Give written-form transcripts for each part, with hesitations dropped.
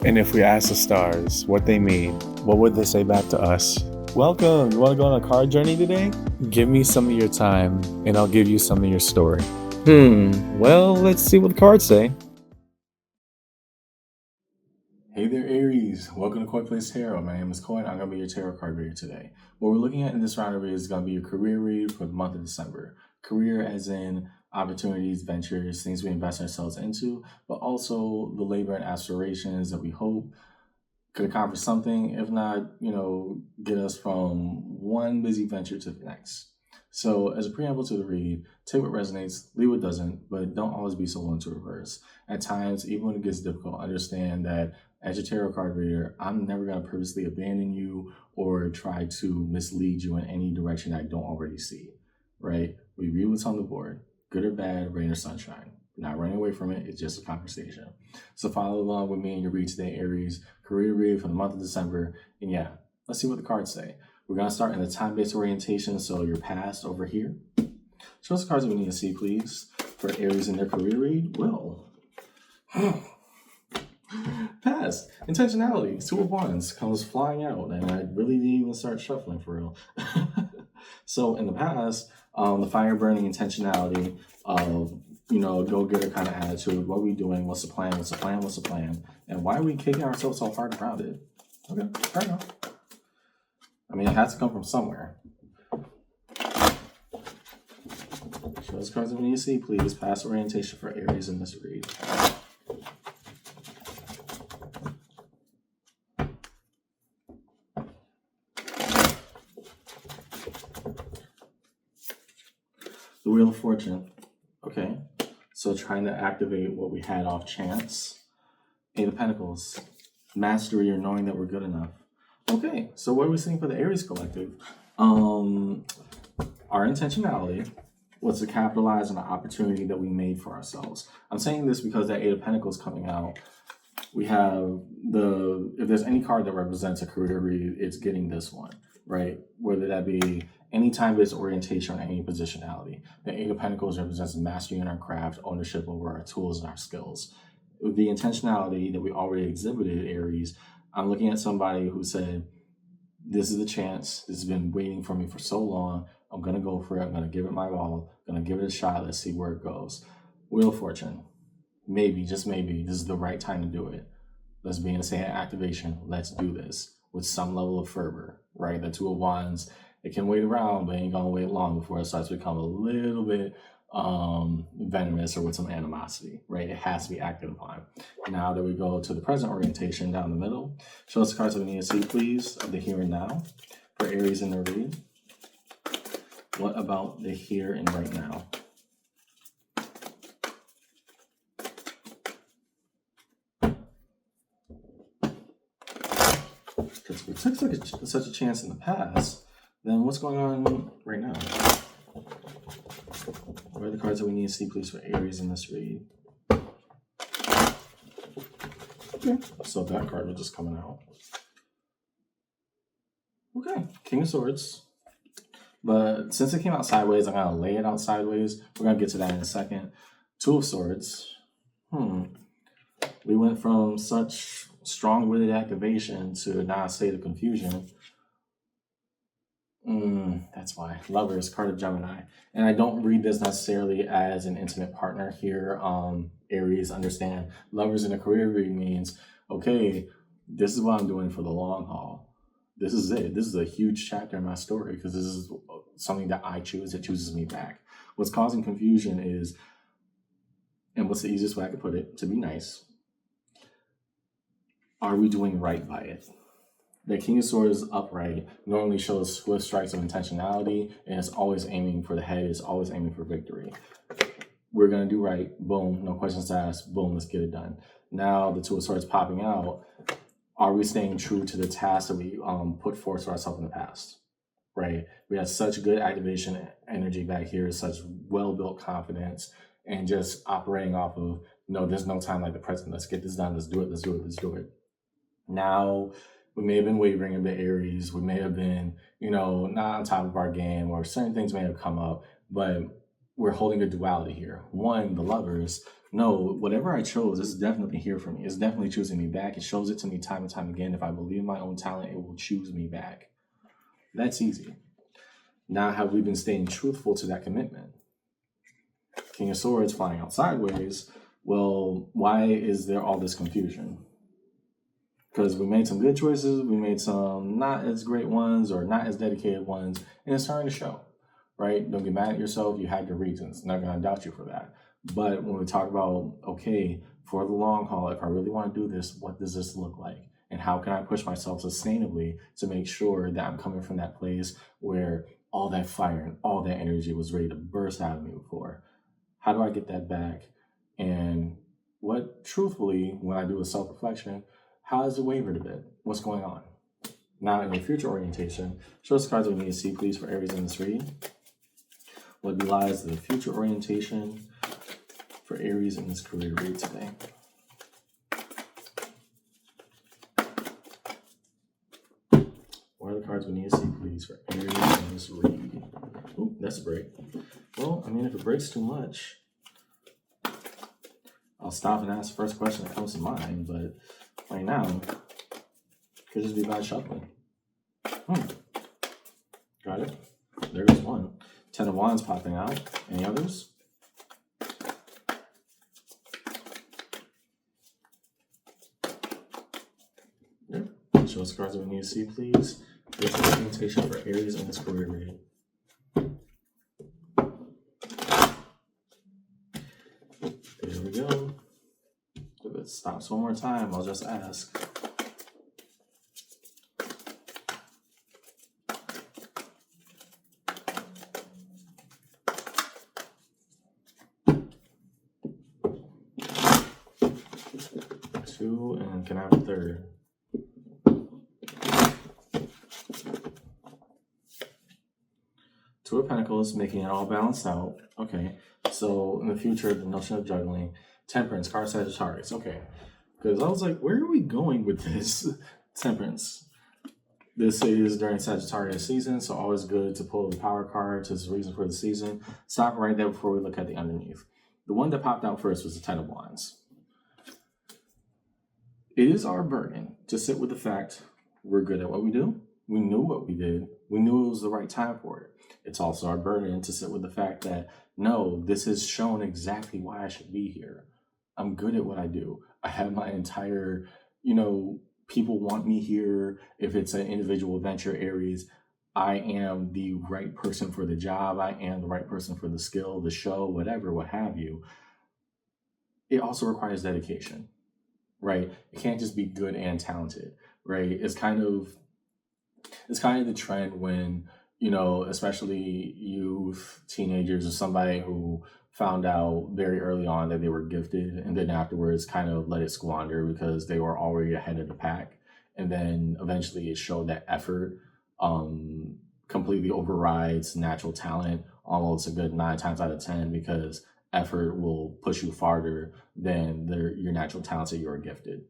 And if we ask the stars what they mean, what would they say back to us? Welcome! You want to go on a card journey today? Give me some of your time, and I'll give you some of your story. Well, let's see what the cards say. Hey there, Aries. Welcome to Koi Place Tarot. My name is Koi, and I'm going to be your tarot card reader today. What we're looking at in this round of read is going to be your career read for the month of December. Career as in opportunities, ventures, things we invest ourselves into, but also the labor and aspirations that we hope could accomplish something, if not, get us from one busy venture to the next. So as a preamble to the read, take what resonates, leave what doesn't, but don't always be so willing to reverse. At times, even when it gets difficult, understand that as your tarot card reader, I'm never going to purposely abandon you or try to mislead you in any direction I don't already see, right? We read what's on the board, good or bad, rain or sunshine. Not running away from it, it's just a conversation. So follow along with me in your read today, Aries, career read for the month of December. And yeah, let's see what the cards say. We're going to start in the time-based orientation, so your past over here. Show us the cards that we need to see, please, for Aries in their career read. Well, past, intentionality, 2 of Wands comes flying out, and I really didn't even start shuffling for real. So in the past, the fire-burning intentionality of go-getter kind of attitude. What are we doing? What's the plan? What's the plan? What's the plan? And why are we kicking ourselves so hard around it? Okay, fair enough. I mean, it has to come from somewhere. Show us cards that we need to see, please. Past orientation for Aries in this read. The Wheel of Fortune. Okay. So trying to activate what we had off chance. 8 of Pentacles. Mastery or knowing that we're good enough. Okay, so what are we seeing for the Aries collective? Our intentionality was to capitalize on the opportunity that we made for ourselves. I'm saying this because that 8 of Pentacles coming out, we have if there's any card that represents a career read, it's getting this one, right? Whether that be any time-based orientation or any positionality. The 8 of Pentacles represents mastery in our craft, ownership over our tools and our skills. The intentionality that we already exhibited, Aries, I'm looking at somebody who said, this is the chance. This has been waiting for me for so long. I'm going to go for it. I'm going to give it my all. I'm going to give it a shot. Let's see where it goes. Wheel of Fortune. Maybe, just maybe, this is the right time to do it. Let's be in a state of activation. Let's do this with some level of fervor, right? The 2 of Wands, it can wait around, but it ain't going to wait long before it starts to become a little bit venomous or with some animosity, right? It has to be acted upon. Now that we go to the present orientation down the middle, show us the cards that we need to see, please, of the here and now for Aries in the read. What about the here and right now? Because if we took such a chance in the past, then what's going on right now? What are the cards that we need to see, please, for Aries in this read? Okay, so that card was just coming out. Okay, King of Swords. But since it came out sideways, I'm going to lay it out sideways. We're going to get to that in a second. 2 of Swords. We went from such strong-witted activation to now a state of confusion. That's why. Lovers, card of Gemini. And I don't read this necessarily as an intimate partner here. Aries, understand. Lovers in a career read means, okay, this is what I'm doing for the long haul. This is it. This is a huge chapter in my story because this is something that I choose. It chooses me back. What's causing confusion is, and what's the easiest way I could put it, to be nice, are we doing right by it? The King of Swords upright normally shows swift strikes of intentionality, and it's always aiming for the head, it's always aiming for victory. We're going to do right, boom, no questions asked, boom, let's get it done. Now the 2 of Swords popping out, are we staying true to the task that we put forth to ourselves in the past, right? We had such good activation energy back here, such well-built confidence, and just operating off of, no, there's no time like the present. Let's get this done. Let's do it. Let's do it. Let's do it. Now, we may have been wavering a bit, Aries. We may have been, not on top of our game, or certain things may have come up, but we're holding a duality here. One, the Lovers, No, whatever I chose is definitely here for me. It's definitely choosing me back. It shows it to me time and time again. If I believe in my own talent, it will choose me back. That's easy. Now, have we been staying truthful to that commitment? King of Swords flying out sideways. Well, why is there all this confusion? Because we made some good choices, we made some not as great ones or not as dedicated ones, and it's starting to show, right? Don't get mad at yourself. You had your reasons. Not going to doubt you for that. But when we talk about, okay, for the long haul, if I really want to do this, what does this look like? And how can I push myself sustainably to make sure that I'm coming from that place where all that fire and all that energy was ready to burst out of me before? How do I get that back? And what, truthfully, when I do a self-reflection, how has it wavered a bit? What's going on? Now, in your future orientation, show us cards we need to see, please, for Aries in this read. What belies the future orientation for Aries in this career read today? What are the cards we need to see, please, for Aries in this read? Oh, that's a break. Well, I mean, if it breaks too much, I'll stop and ask the first question that comes to mind, but right now, it could just be bad shuffling. Got it. There goes one. 10 of Wands popping out. Any others? Yep. Show us cards that we need to see, please. Here's the orientation for Aries in this career read. There we go. If it stops one more time, I'll just ask. Two, and can I have a third? Two of Pentacles, making it all balanced out. Okay, so in the future, the notion of juggling. Temperance, card Sagittarius. Okay, because I was like, where are we going with this? Temperance. This is during Sagittarius season, so always good to pull the power cards as a reason for the season. Stop right there before we look at the underneath. The one that popped out first was the 10 of Wands. It is our burden to sit with the fact we're good at what we do. We knew what we did. We knew it was the right time for it. It's also our burden to sit with the fact that, no, this has shown exactly why I should be here. I'm good at what I do. I have my entire, people want me here. If it's an individual venture, Aries, I am the right person for the job. I am the right person for the skill, the show, whatever, what have you. It also requires dedication, right? It can't just be good and talented, right? It's kind of the trend when, especially youth, teenagers, or somebody who found out very early on that they were gifted and then afterwards kind of let it squander because they were already ahead of the pack. And then eventually it showed that effort completely overrides natural talent almost a good 9 times out of 10, because effort will push you farther than your natural talents that you are gifted,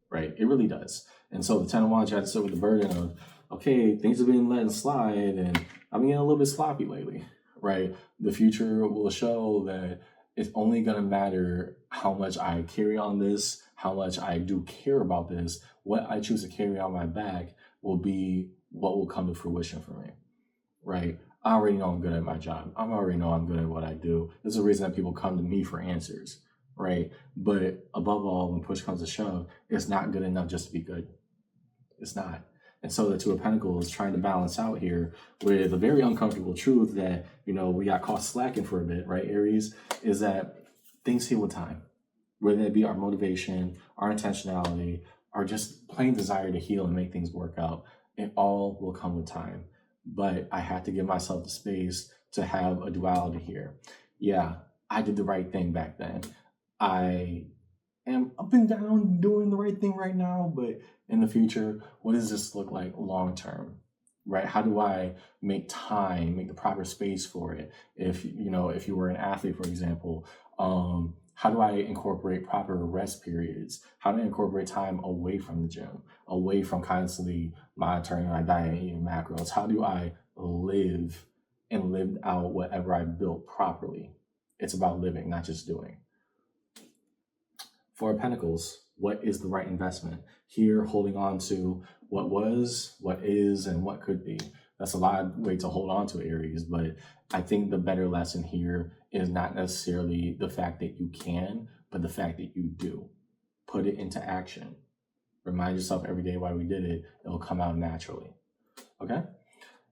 right? It really does. And so the 10 of Wands, you have to sit with the burden of, okay, things have been letting slide and I'm getting a little bit sloppy lately, right? The future will show that it's only going to matter how much I carry on this, how much I do care about this. What I choose to carry on my back will be what will come to fruition for me, right? I already know I'm good at my job. I already know I'm good at what I do. There's a reason that people come to me for answers, right? But above all, when push comes to shove, it's not good enough just to be good. It's not. And so the Two of Pentacles trying to balance out here with a very uncomfortable truth that, we got caught slacking for a bit, right, Aries, is that things heal with time. Whether it be our motivation, our intentionality, or just plain desire to heal and make things work out, it all will come with time. But I have to give myself the space to have a duality here. Yeah, I did the right thing back then. I am up and down doing the right thing right now, but in the future, what does this look like long term, right? How do I make the proper space for it? If you were an athlete, for example, how do I incorporate proper rest periods? How do I incorporate time away from the gym, away from constantly monitoring my diet and eating macros? How do I live and live out whatever I built properly? It's about living, not just doing. Four of Pentacles, what is the right investment? Here, holding on to what was, what is, and what could be. That's a lot of way to hold on to, Aries, but I think the better lesson here is not necessarily the fact that you can, but the fact that you do. Put it into action. Remind yourself every day why we did it. It'll come out naturally. Okay?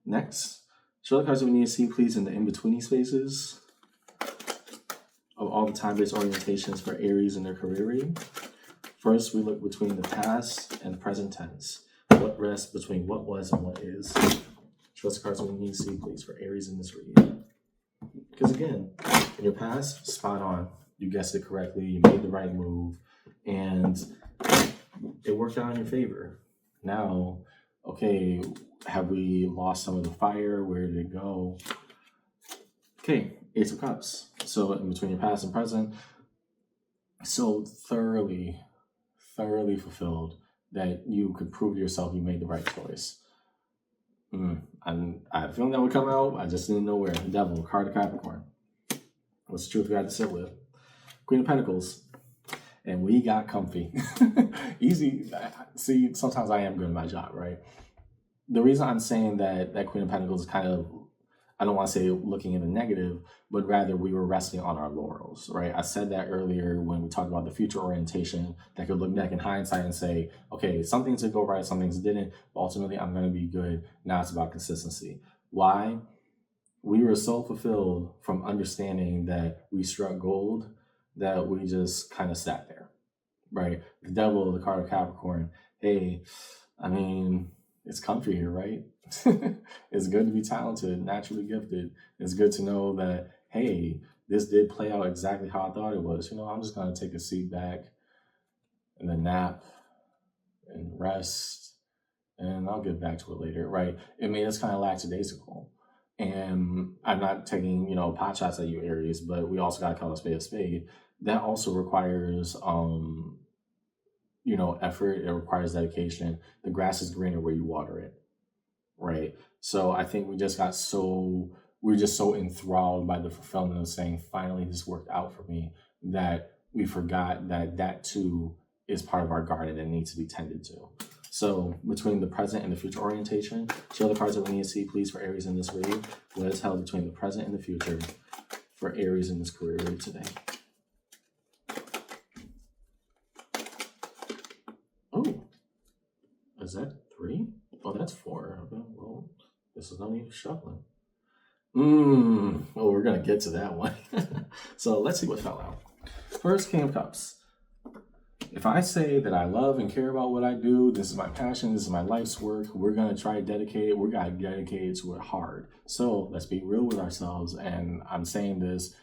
Next, show the cards that we need to see, please, in the in-between spaces of all the time-based orientations for Aries in their career reading. First, we look between the past and the present tense. What rests between what was and what is. Show us the cards that we need to see, please, for Aries in this reading. Because again, in your past, spot on. You guessed it correctly. You made the right move. And it worked out in your favor. Now, okay, have we lost some of the fire? Where did it go? Okay, Ace of Cups. So in between your past and present, so thoroughly fulfilled that you could prove to yourself you made the right choice. I had a feeling that would come out. I just didn't know where. The Devil, card of Capricorn. What's the truth we had to sit with? Queen of Pentacles. And we got comfy. Easy. See, sometimes I am good at my job, right? The reason I'm saying that Queen of Pentacles is kind of, I don't want to say looking in the negative, but rather we were resting on our laurels, right? I said that earlier when we talked about the future orientation, that could look back in hindsight and say, okay, some things did go right, some things didn't, but ultimately I'm going to be good. Now it's about consistency. Why? We were so fulfilled from understanding that we struck gold that we just kind of sat there, right? The Devil, the card of Capricorn. Hey, I mean, it's comfy here, right? It's good to be talented, naturally gifted. It's good to know that, hey, this did play out exactly how I thought it was. You know, I'm just going to take a seat back and then nap and rest, and I'll get back to it later, right? I mean, it's kind of lackadaisical. And I'm not taking, pot shots at you, Aries, but we also got to call a spade a spade. That also requires, effort. It requires dedication. The grass is greener where you water it, right? So I think we're just so enthralled by the fulfillment of saying, finally, this worked out for me, that we forgot that too is part of our garden that needs to be tended to. So between the present and the future orientation, show the cards that we need to see, please, for Aries in this read. What is held between the present and the future for Aries in this career read today? Oh, is that 3? Oh, that's 4. Okay, well, this is no need of shuffling. Well, we're going to get to that one. So let's see what fell out. First, King of Cups. If I say that I love and care about what I do, this is my passion, this is my life's work, we're going to try to dedicate it. We're going to dedicate to it hard. So let's be real with ourselves. And I'm saying this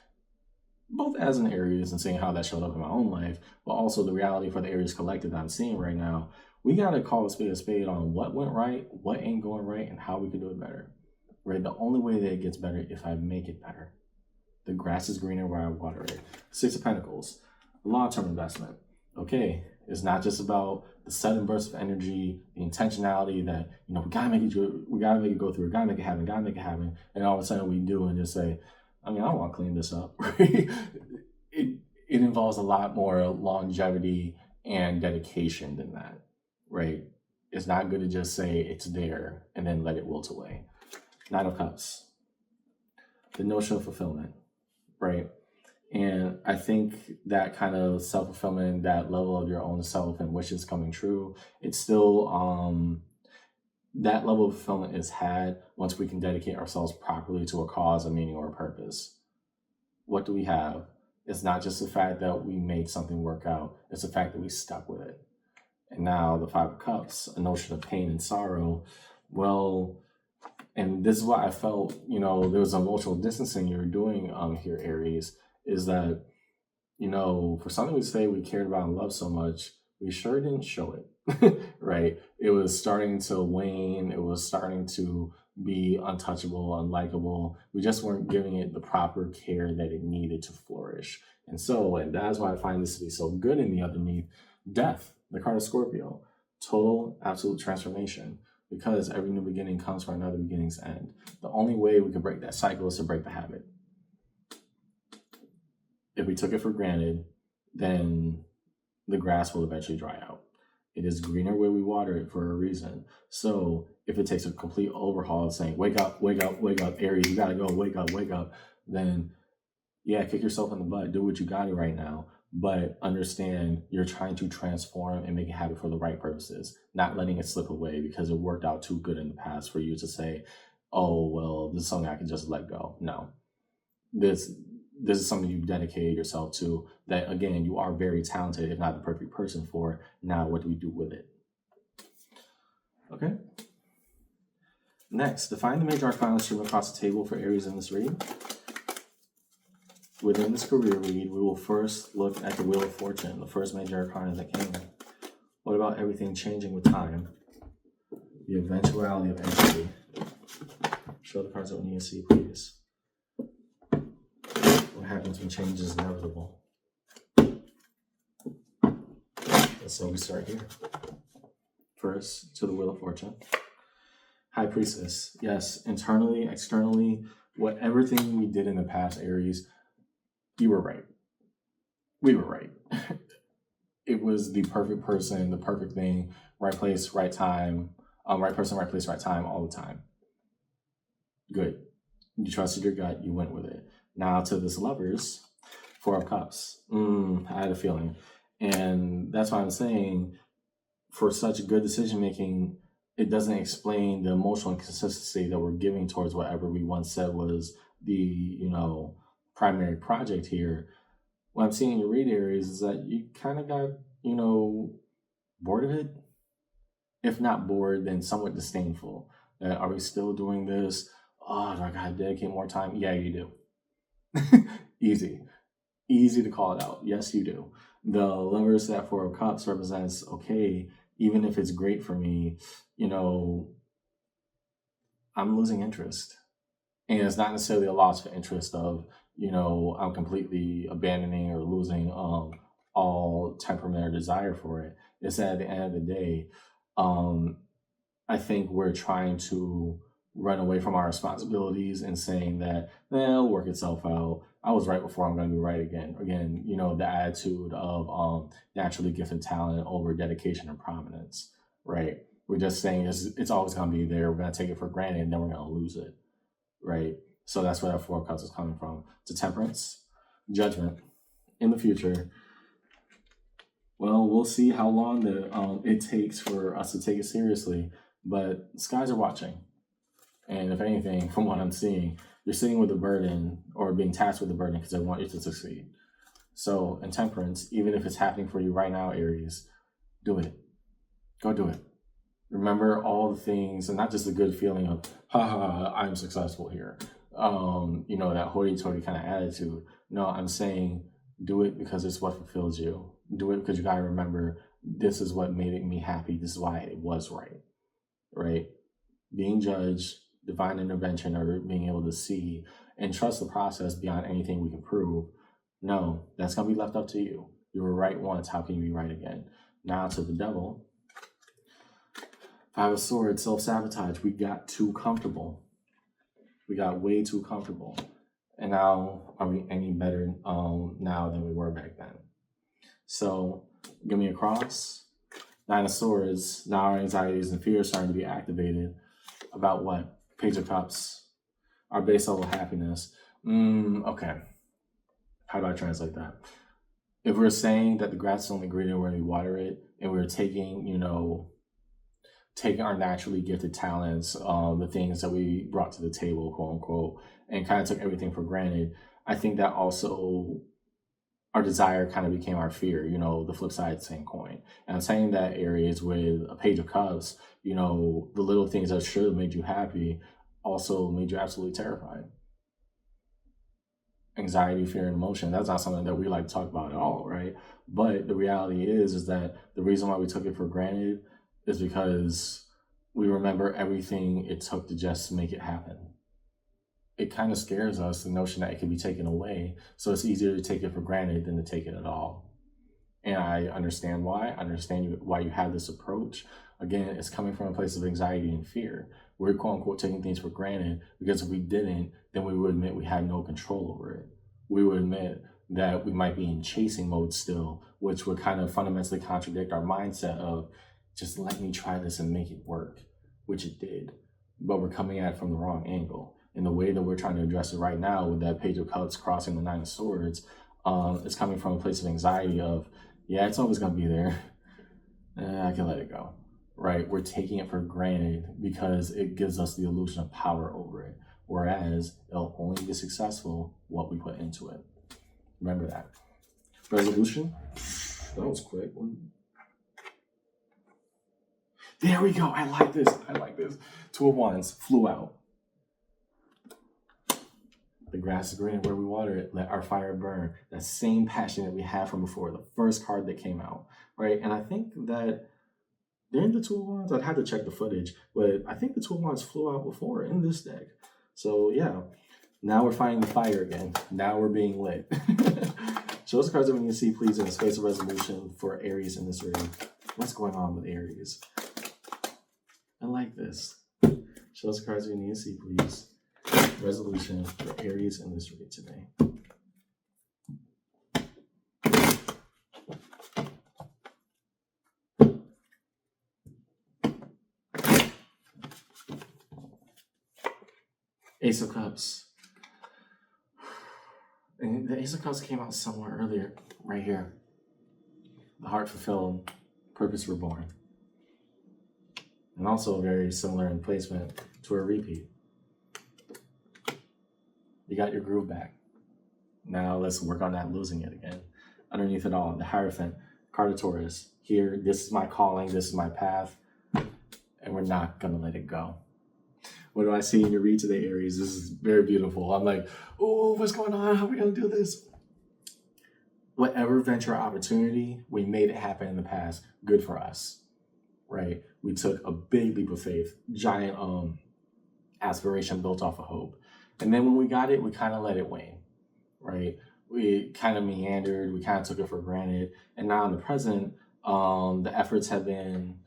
both as an Aries and seeing how that showed up in my own life, but also the reality for the Aries collective that I'm seeing right now. We got to call a spade on what went right, what ain't going right, and how we can do it better. Right? The only way that it gets better is if I make it better. The grass is greener where I water it. 6 of Pentacles, long-term investment. Okay, it's not just about the sudden burst of energy, the intentionality that, we gotta make it go through, we gotta make it happen, and all of a sudden we do and just say, I don't want to clean this up. It involves a lot more longevity and dedication than that, right? It's not good to just say it's there and then let it wilt away. 9 of Cups, the notion of fulfillment, right? And I think that kind of self-fulfillment, that level of your own self and wishes coming true, it's still, that level of fulfillment is had once we can dedicate ourselves properly to a cause, a meaning, or a purpose. What do we have? It's not just the fact that we made something work out. It's the fact that we stuck with it. And now the 5 of Cups, a notion of pain and sorrow. Well, and this is what I felt, there was emotional distancing you're doing here, Aries, is that, for something we say we cared about and loved so much, we sure didn't show it, right? It was starting to wane. It was starting to be untouchable, unlikable. We just weren't giving it the proper care that it needed to flourish. And that's why I find this to be so good in the underneath. Death, the card of Scorpio, total, absolute transformation, because every new beginning comes from another beginning's end. The only way we can break that cycle is to break the habit. If we took it for granted, then the grass will eventually dry out. It is greener where we water it for a reason. So if it takes a complete overhaul of saying, wake up, wake up, wake up, Aries, you gotta go, wake up, then yeah, kick yourself in the butt, do what you gotta right now. But understand you're trying to transform and make it happen for the right purposes, not letting it slip away because it worked out too good in the past for you to say, oh, well, this is something I can just let go. No, this is something you've dedicated yourself to that, again, you are very talented, if not the perfect person for. Now, what do we do with it? Okay. Next, define the major arcana stream across the table for Aries in this read. Within this career read, we will first look at the Wheel of Fortune, the first major arcana that came in. What about everything changing with time? The eventuality of entropy. Show the cards that we need to see, please. What happens when change is inevitable? And so we start here. First, to the Wheel of Fortune. High Priestess. Yes, internally, externally, everything we did in the past, Aries, you were right. We were right. It was the perfect person, the perfect thing, right place, right time, right person, right place, right time, all the time. Good. You trusted your gut, you went with it. Now to this Lovers, Four of Cups. I had a feeling. And that's why I'm saying, for such good decision making, it doesn't explain the emotional inconsistency that we're giving towards whatever we once said was the, primary project here. What I'm seeing in your read, Aries, is that you kind of got, bored of it. If not bored, then somewhat disdainful. Are we still doing this? Oh, do I gotta dedicate more time? Yeah, you do. Easy to call it out. Yes, you do. The Lovers, that Four of Cups represents, okay, even if it's great for me, I'm losing interest. And it's not necessarily a loss of interest of, I'm completely abandoning or losing all temperament or desire for it. It's that at the end of the day, I think we're trying to run away from our responsibilities and saying that, it'll work itself out. I was right before, I'm going to be right again. Again, the attitude of naturally gifted talent over dedication and prominence, right? We're just saying it's always going to be there. We're going to take it for granted and then we're going to lose it, right? So that's where that Four of Cups is coming from. To Temperance, Judgment. In the future, well, we'll see how long it takes for us to take it seriously, but skies are watching. And if anything, from what I'm seeing, you're sitting with a burden or being tasked with a burden because they want you to succeed. So in Temperance, even if it's happening for you right now, Aries, do it. Go do it. Remember all the things, and not just the good feeling of, I'm successful here. That hoity-toity kind of attitude. No, I'm saying do it because it's what fulfills you. Do it because you got to remember, this is what made me happy. This is why it was right, right? Being judged, divine intervention, or being able to see and trust the process beyond anything we can prove. No, that's going to be left up to you. You were right once. How can you be right again? Now to the Devil. Five of Swords, self-sabotage. We got too comfortable. We got way too comfortable. And now, are we any better now than we were back then? So, give me a cross. Nine of Swords. Now our anxieties and fears starting to be activated. About what? Page of Cups. Our base level happiness. Okay. How do I translate that? If we're saying that the grass is only greener when we water it, and we're taking, taking our naturally gifted talents, the things that we brought to the table, quote unquote, and kind of took everything for granted, I think that also our desire kind of became our fear, the flip side of the same coin. And I'm saying that, Aries, with a Page of Cups, the little things that should have made you happy also made you absolutely terrified. Anxiety, fear, and emotion, that's not something that we like to talk about at all, right? But the reality is that the reason why we took it for granted is because we remember everything it took to just make it happen. It kind of scares us, the notion that it can be taken away. So it's easier to take it for granted than to take it at all. And I understand why. I understand why you have this approach. Again, it's coming from a place of anxiety and fear. We're quote unquote taking things for granted because if we didn't, then we would admit we had no control over it. We would admit that we might be in chasing mode still, which would kind of fundamentally contradict our mindset of just let me try this and make it work, which it did. But we're coming at it from the wrong angle. And the way that we're trying to address it right now with that Page of Cups crossing the Nine of Swords, it's coming from a place of anxiety of, yeah, it's always going to be there. I can let it go, right? We're taking it for granted because it gives us the illusion of power over it. Whereas it'll only be successful what we put into it. Remember that. Resolution. That was quick. There we go. I like this. I like this. Two of Wands flew out. The grass is greener where we water it. Let our fire burn. That same passion that we had from before. The first card that came out, right? And I think that during the Two of Wands, I'd have to check the footage, but I think the Two of Wands flew out before in this deck. So yeah, now we're finding the fire again. Now we're being lit. Show us the cards that we need to see, please, in the space of resolution for Aries in this reading. What's going on with Aries? I like this. Show us the cards we need to see, please. Resolution for Aries in this reading today. Ace of Cups. And the Ace of Cups came out somewhere earlier, right here. The heart fulfilled, purpose reborn. And also very similar in placement to a repeat. You got your groove back. Now let's work on that losing it again. Underneath it all, the Hierophant, card of Taurus. Here, this is my calling, this is my path, and we're not gonna let it go. What do I see in your read today, Aries? This is very beautiful. I'm like, oh, what's going on? How are we gonna do this? Whatever venture opportunity, we made it happen in the past. Good for us, right? We took a big leap of faith, giant aspiration built off of hope. And then when we got it, we kind of let it wane, right? We kind of meandered, we kind of took it for granted. And now in the present, the efforts have been,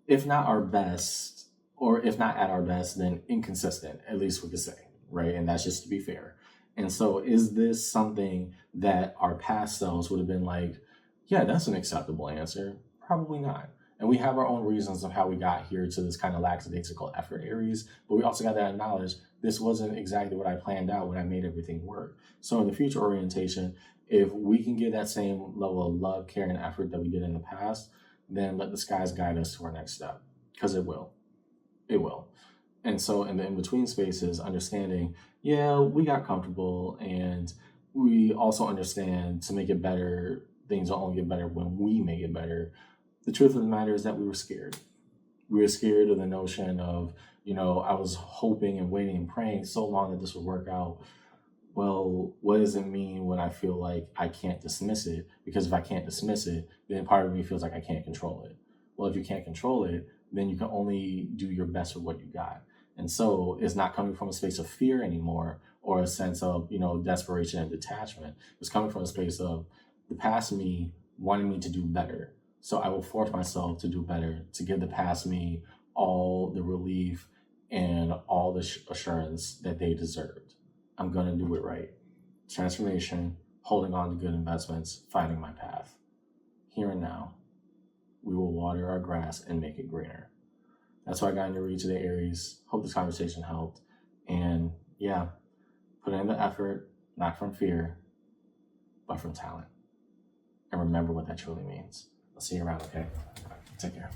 if not our best, or if not at our best, then inconsistent, at least we could say, right? And that's just to be fair. And so is this something that our past selves would have been like, yeah, that's an acceptable answer? Probably not. And we have our own reasons of how we got here to this kind of lackadaisical effort, Aries, but we also got to acknowledge this wasn't exactly what I planned out when I made everything work. So in the future orientation, if we can get that same level of love, care, and effort that we did in the past, then let the skies guide us to our next step, because it will. It will. And so in the in-between spaces, understanding, yeah, we got comfortable, and we also understand to make it better, things will only get better when we make it better. The truth of the matter is that we were scared. We were scared of the notion of, I was hoping and waiting and praying so long that this would work out. Well, what does it mean when I feel like I can't dismiss it? Because if I can't dismiss it, then part of me feels like I can't control it. Well, if you can't control it, then you can only do your best with what you got. And so it's not coming from a space of fear anymore or a sense of, desperation and detachment. It's coming from a space of the past me wanting me to do better. So I will force myself to do better, to give the past me all the relief and all the assurance that they deserved. I'm going to do it right. Transformation, holding on to good investments, finding my path. Here and now, we will water our grass and make it greener. That's what I got in your read today, Aries. Hope this conversation helped. And yeah, put in the effort, not from fear, but from talent. And remember what that truly means. I'll see you around, okay? Take care.